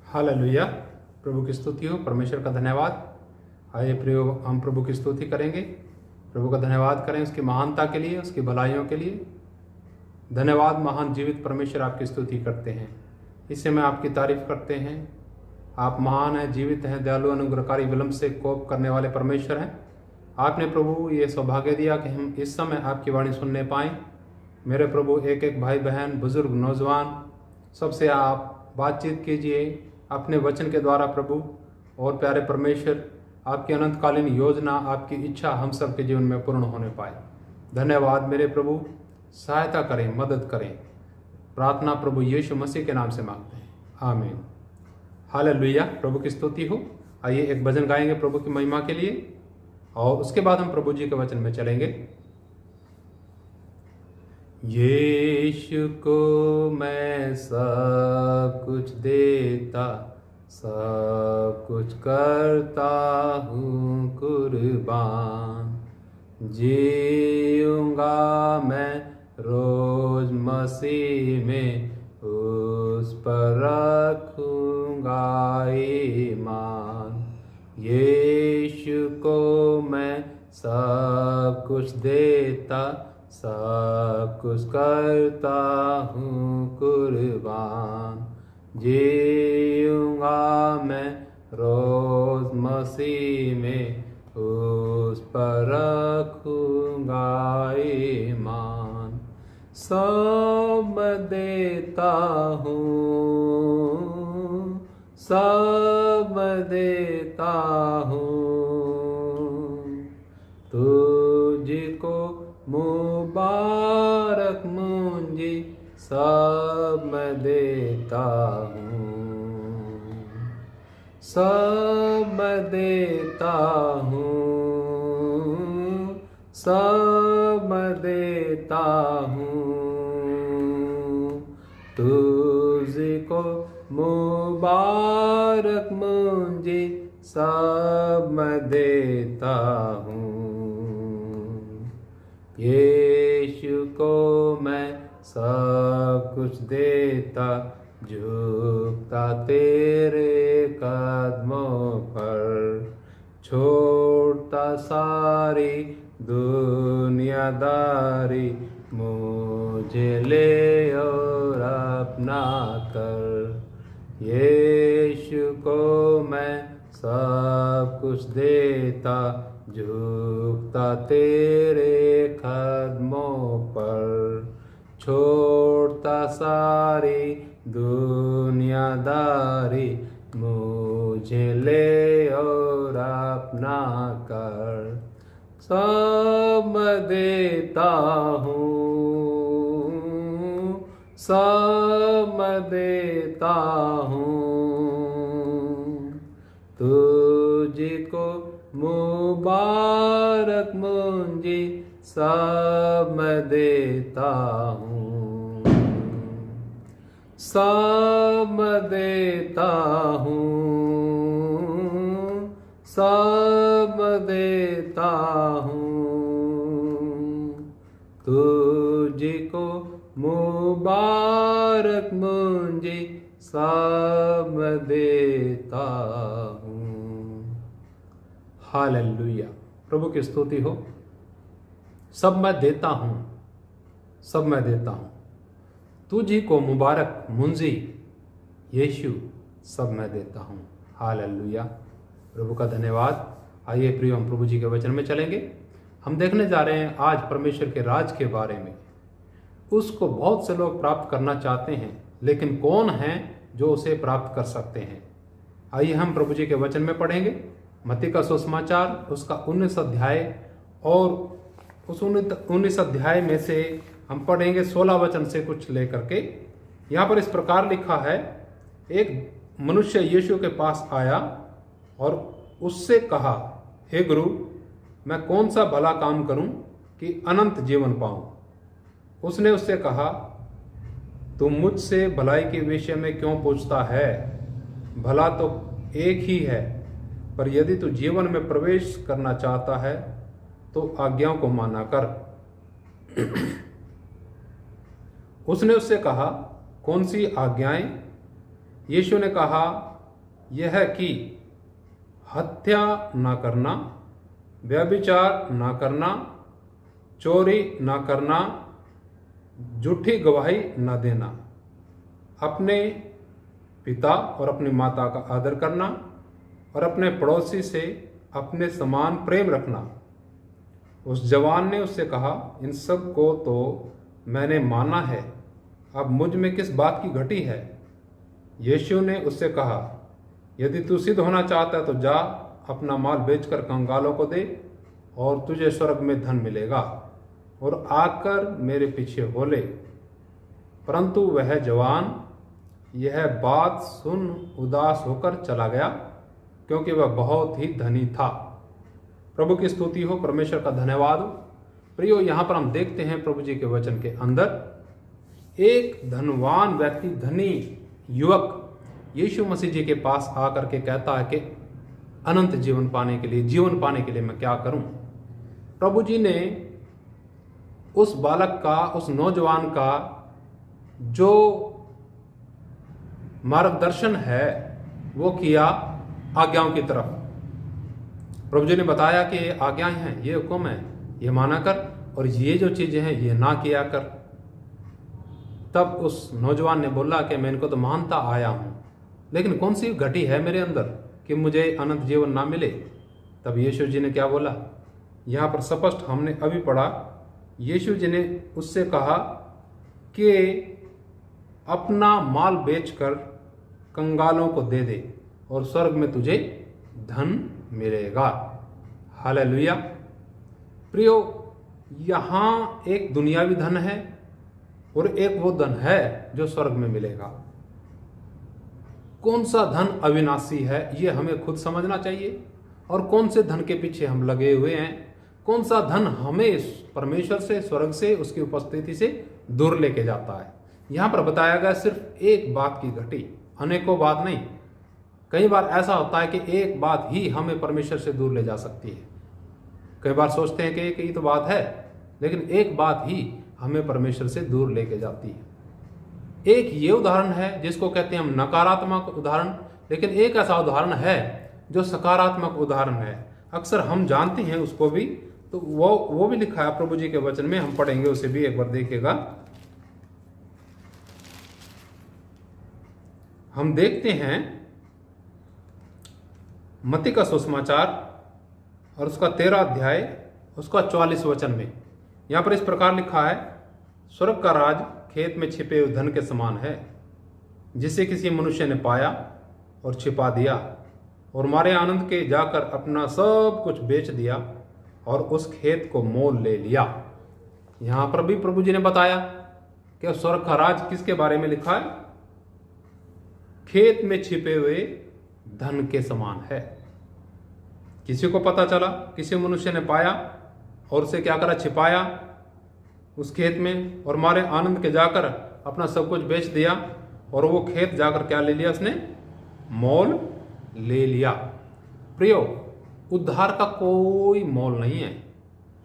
Hallelujah. प्रभु की स्तुति हो, परमेश्वर का धन्यवाद। आइए प्रियो, हम प्रभु की स्तुति करेंगे, प्रभु का धन्यवाद करें उसकी महानता के लिए, उसकी भलाइयों के लिए। धन्यवाद महान जीवित परमेश्वर, आपकी स्तुति करते हैं, इस समय आपकी तारीफ करते हैं। आप महान हैं, जीवित हैं, दयालु, अनुग्रहकारी, विलंब से कोप करने वाले परमेश्वर हैं। आपने प्रभु ये सौभाग्य दिया कि हम इस समय आपकी वाणी सुनने पाएँ। मेरे प्रभु, एक एक भाई बहन, बुजुर्ग, नौजवान, सबसे आप बातचीत कीजिए अपने वचन के द्वारा प्रभु। और प्यारे परमेश्वर, आपकी अनंतकालीन योजना, आपकी इच्छा हम सब के जीवन में पूर्ण होने पाए। धन्यवाद मेरे प्रभु, सहायता करें, मदद करें। प्रार्थना प्रभु यीशु मसीह के नाम से मांगते हैं, आमीन। हालेलुया। प्रभु की स्तुति हो। आइए एक भजन गाएंगे प्रभु की महिमा के लिए, और उसके बाद हम प्रभु जी के वचन में चलेंगे। यीशु को मैं सब कुछ देता, सब कुछ करता हूँ कुर्बान। जीऊँगा मैं रोज मसीह में, उस पर रखूँगा ईमान। यीशु को मैं सब कुछ देता, सब कुछ करता हूँ कुर्बान। जीऊँगा मैं रोज मसीह में, उस पर रखूँगा ईमान। सब देता हूँ, सब देता हूँ, तुझको मुबारक मुंजी सब देता हूँ, सब देता हूँ, सब देता हूँ, तुझको मुबारक मुंजी सब देता हूँ। यीशु को मैं सब कुछ देता, झुकता तेरे कदमों पर, छोड़ता सारी दुनियादारी, मुझे ले और अपना कर। यीशु को मैं सब कुछ देता, झुकता तेरे कदमों पर, छोड़ता सारी दुनियादारी, मुझे ले और अपना कर। सब देता हूँ, सब देता हूँ, तुझको मुबारक मुंजी सब देता हूँ, सब देता हूँ, सब देता हूँ, तुझको मुबारक मुंजी सब देता हूँ। हालेलुया। प्रभु की स्तुति हो। सब मैं देता हूँ, सब मैं देता हूँ, तुझी को मुबारक मुंजी यीशु सब मैं देता हूँ। हालेलुया। प्रभु का धन्यवाद। आइए प्रियो, हम प्रभु जी के वचन में चलेंगे। हम देखने जा रहे हैं आज परमेश्वर के राज के बारे में। उसको बहुत से लोग प्राप्त करना चाहते हैं, लेकिन कौन है जो उसे प्राप्त कर सकते हैं? आइए हम प्रभु जी के वचन में पढ़ेंगे। मत्ती का सुसमाचार उसका 19 अध्याय, और उस 19 अध्याय में से हम पढ़ेंगे 16 वचन से कुछ लेकर के। यहाँ पर इस प्रकार लिखा है, एक मनुष्य यीशु के पास आया और उससे कहा, हे गुरु, मैं कौन सा भला काम करूं कि अनंत जीवन पाऊं? उसने उससे कहा, तू मुझसे भलाई के विषय में क्यों पूछता है? भला तो एक ही है, पर यदि तू जीवन में प्रवेश करना चाहता है तो आज्ञाओं को माना कर। उसने उससे कहा, कौन सी आज्ञाएं? यीशु ने कहा, यह कि हत्या न करना, व्यभिचार न करना, चोरी न करना, झूठी गवाही न देना, अपने पिता और अपनी माता का आदर करना और अपने पड़ोसी से अपने समान प्रेम रखना। उस जवान ने उससे कहा, इन सब को तो मैंने माना है, अब मुझ में किस बात की घटी है? यीशु ने उससे कहा, यदि तू सिद्ध होना चाहता है तो जा, अपना माल बेचकर कंगालों को दे और तुझे स्वर्ग में धन मिलेगा, और आकर मेरे पीछे हो ले। परंतु वह जवान यह बात सुन उदास होकर चला गया, क्योंकि वह बहुत ही धनी था। प्रभु की स्तुति हो, परमेश्वर का धन्यवाद हो। प्रियो, यहाँ पर हम देखते हैं प्रभु जी के वचन के अंदर एक धनवान व्यक्ति, धनी युवक यीशु मसीह जी के पास आकर के कहता है कि अनंत जीवन पाने के लिए, जीवन पाने के लिए मैं क्या करूं? प्रभु जी ने उस बालक का, उस नौजवान का जो मार्गदर्शन है वो किया आज्ञाओं की तरफ। प्रभु जी ने बताया कि ये आज्ञाएं हैं, ये हुक्म है, ये माना कर, और ये जो चीजें हैं ये ना किया कर। तब उस नौजवान ने बोला कि मैं इनको तो मानता आया हूं, लेकिन कौन सी घटी है मेरे अंदर कि मुझे अनंत जीवन ना मिले? तब यीशु जी ने क्या बोला? यहाँ पर स्पष्ट हमने अभी पढ़ा, यीशु जी ने उससे कहा कि अपना माल बेचकर कंगालों को दे दे और स्वर्ग में तुझे धन मिलेगा। हालेलुया। प्रियो, यहाँ एक दुनियावी धन है और एक वो धन है जो स्वर्ग में मिलेगा। कौन सा धन अविनाशी है ये हमें खुद समझना चाहिए, और कौन से धन के पीछे हम लगे हुए हैं। कौन सा धन हमें परमेश्वर से, स्वर्ग से, उसकी उपस्थिति से दूर लेके जाता है। यहाँ पर बताया गया सिर्फ एक बात की घटी, अनेकों बात नहीं। कई बार ऐसा होता है कि एक बात ही हमें परमेश्वर से दूर ले जा सकती है। कई बार सोचते हैं कि एक ही तो बात है, लेकिन एक बात ही हमें परमेश्वर से दूर लेके जाती है। एक ये उदाहरण है जिसको कहते हैं हम नकारात्मक उदाहरण, लेकिन एक ऐसा उदाहरण है जो सकारात्मक उदाहरण है। अक्सर हम जानते हैं उसको भी, तो वो भी लिखा है प्रभु जी के वचन में, हम पढ़ेंगे उसे भी एक बार देखिएगा। हम देखते हैं मत्ती का सुसमाचार और उसका 13 अध्याय, उसका 44 वचन में यहां पर इस प्रकार लिखा है, स्वर्ग का राज खेत में छिपे हुए धन के समान है, जिसे किसी मनुष्य ने पाया और छिपा दिया, और मारे आनंद के जाकर अपना सब कुछ बेच दिया और उस खेत को मोल ले लिया। यहां पर भी प्रभु जी ने बताया कि स्वर्ग का राज किसके बारे में लिखा है? खेत में छिपे हुए धन के समान है। किसी को पता चला, किसी मनुष्य ने पाया और उसे क्या करा? छिपाया उस खेत में, और मारे आनंद के जाकर अपना सब कुछ बेच दिया, और वो खेत जाकर क्या ले लिया? उसने मोल ले लिया। प्रियो, उद्धार का कोई मोल नहीं है।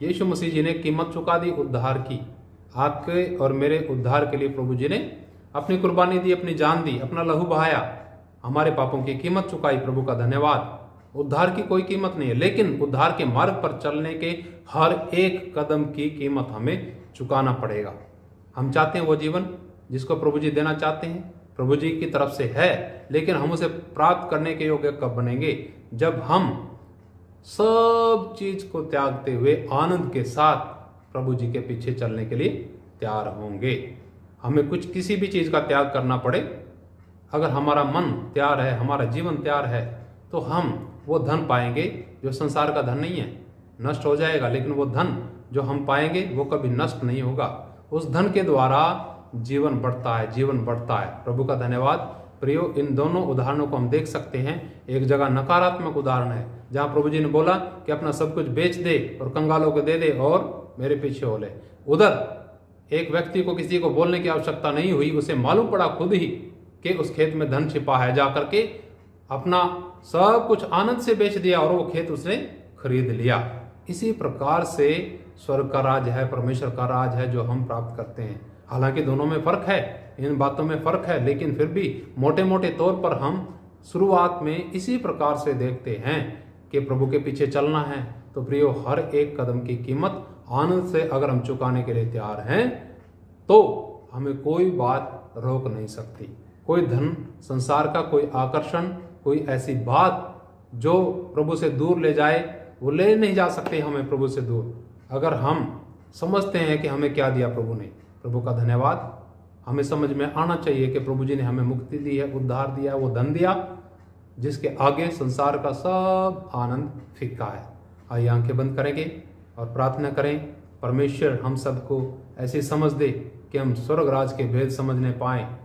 यीशु मसीह जी ने कीमत चुका दी उद्धार की। आपके और मेरे उद्धार के लिए प्रभु जी ने अपनी कुर्बानी दी, अपनी जान दी, अपना लहू बहाया, हमारे पापों की कीमत चुकाई। प्रभु का धन्यवाद। उद्धार की कोई कीमत नहीं है, लेकिन उद्धार के मार्ग पर चलने के हर एक कदम की कीमत हमें चुकाना पड़ेगा। हम चाहते हैं वो जीवन जिसको प्रभु जी देना चाहते हैं, प्रभु जी की तरफ से है, लेकिन हम उसे प्राप्त करने के योग्य कब बनेंगे? जब हम सब चीज को त्यागते हुए आनंद के साथ प्रभु जी के पीछे चलने के लिए तैयार होंगे। हमें किसी भी चीज का त्याग करना पड़े, अगर हमारा मन तैयार है, हमारा जीवन तैयार है, तो हम वो धन पाएंगे जो संसार का धन नहीं है, नष्ट हो जाएगा, लेकिन वो धन जो हम पाएंगे वो कभी नष्ट नहीं होगा। उस धन के द्वारा जीवन बढ़ता है, जीवन बढ़ता है। प्रभु का धन्यवाद। प्रियो, इन दोनों उदाहरणों को हम देख सकते हैं। एक जगह नकारात्मक उदाहरण है जहां प्रभु जी ने बोला कि अपना सब कुछ बेच दे और कंगालों को दे दे और मेरे पीछे हो ले। उधर एक व्यक्ति को किसी को बोलने की आवश्यकता नहीं हुई, उसे मालूम पड़ा खुद ही कि उस खेत में धन छिपा है, जाकर के अपना सब कुछ आनंद से बेच दिया और वो खेत उसने खरीद लिया। इसी प्रकार से स्वर्ग का राज है, परमेश्वर का राज है जो हम प्राप्त करते हैं। हालांकि दोनों में फर्क है, इन बातों में फर्क है, लेकिन फिर भी मोटे मोटे तौर पर हम शुरुआत में इसी प्रकार से देखते हैं कि प्रभु के पीछे चलना है, तो प्रियो हर एक कदम की कीमत आनंद से अगर हम चुकाने के लिए तैयार हैं तो हमें कोई बात रोक नहीं सकती। कोई धन, संसार का कोई आकर्षण, कोई ऐसी बात जो प्रभु से दूर ले जाए, वो ले नहीं जा सकते हमें प्रभु से दूर। अगर हम समझते हैं कि हमें क्या दिया प्रभु ने, प्रभु का धन्यवाद। हमें समझ में आना चाहिए कि प्रभु जी ने हमें मुक्ति दी है, उद्धार दिया, वो धन दिया जिसके आगे संसार का सब आनंद फीका है। आइए आंखें बंद करेंगे और प्रार्थना करें, परमेश्वर हम सबको ऐसी समझ दे कि हम स्वर्ग राज के भेद समझने पाएं।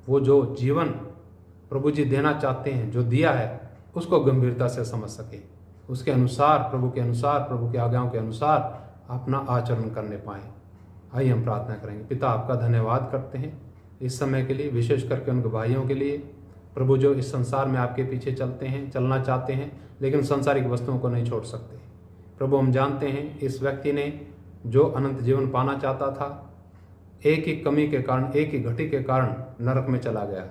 वो जो जीवन प्रभु जी देना चाहते हैं, जो दिया है, उसको गंभीरता से समझ सके, उसके अनुसार, प्रभु के अनुसार, प्रभु के आज्ञाओं के अनुसार अपना आचरण करने पाएं। आइए हम प्रार्थना करेंगे। पिता, आपका धन्यवाद करते हैं इस समय के लिए, विशेष करके उनके भाइयों के लिए प्रभु जो इस संसार में आपके पीछे चलते हैं, चलना चाहते हैं, लेकिन सांसारिक वस्तुओं को नहीं छोड़ सकते। प्रभु हम जानते हैं इस व्यक्ति ने जो अनंत जीवन पाना चाहता था, एक ही कमी के कारण, एक ही घटी के कारण नरक में चला गया।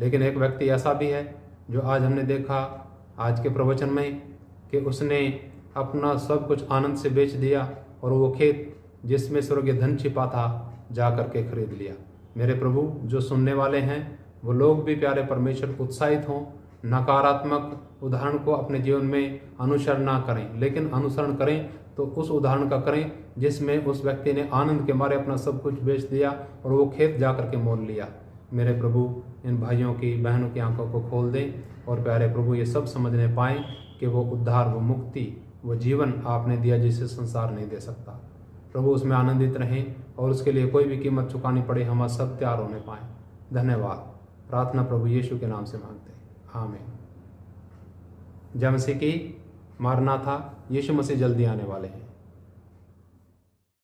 लेकिन एक व्यक्ति ऐसा भी है जो आज हमने देखा आज के प्रवचन में कि उसने अपना सब कुछ आनंद से बेच दिया और वो खेत जिसमें स्वर्गीय धन छिपा था जा करके खरीद लिया। मेरे प्रभु, जो सुनने वाले हैं वो लोग भी प्यारे परमेश्वर उत्साहित हों, नकारात्मक उदाहरण को अपने जीवन में अनुसरण ना करें, लेकिन अनुसरण करें तो उस उदाहरण का करें जिसमें उस व्यक्ति ने आनंद के मारे अपना सब कुछ बेच दिया और वो खेत जा करके मोल लिया। मेरे प्रभु, इन भाइयों की, बहनों की आंखों को खोल दें और प्यारे प्रभु ये सब समझने पाएं कि वो उद्धार, वो मुक्ति, वो जीवन आपने दिया जिसे संसार नहीं दे सकता। प्रभु उसमें आनंदित रहें और उसके लिए कोई भी कीमत चुकानी पड़े, हम सब तैयार होने पाएं। धन्यवाद। प्रार्थना प्रभु यीशु के नाम से मांगते हैं, आमीन। जय मसीह की। मारनाथा, यीशु मसीह जल्दी आने वाले हैं।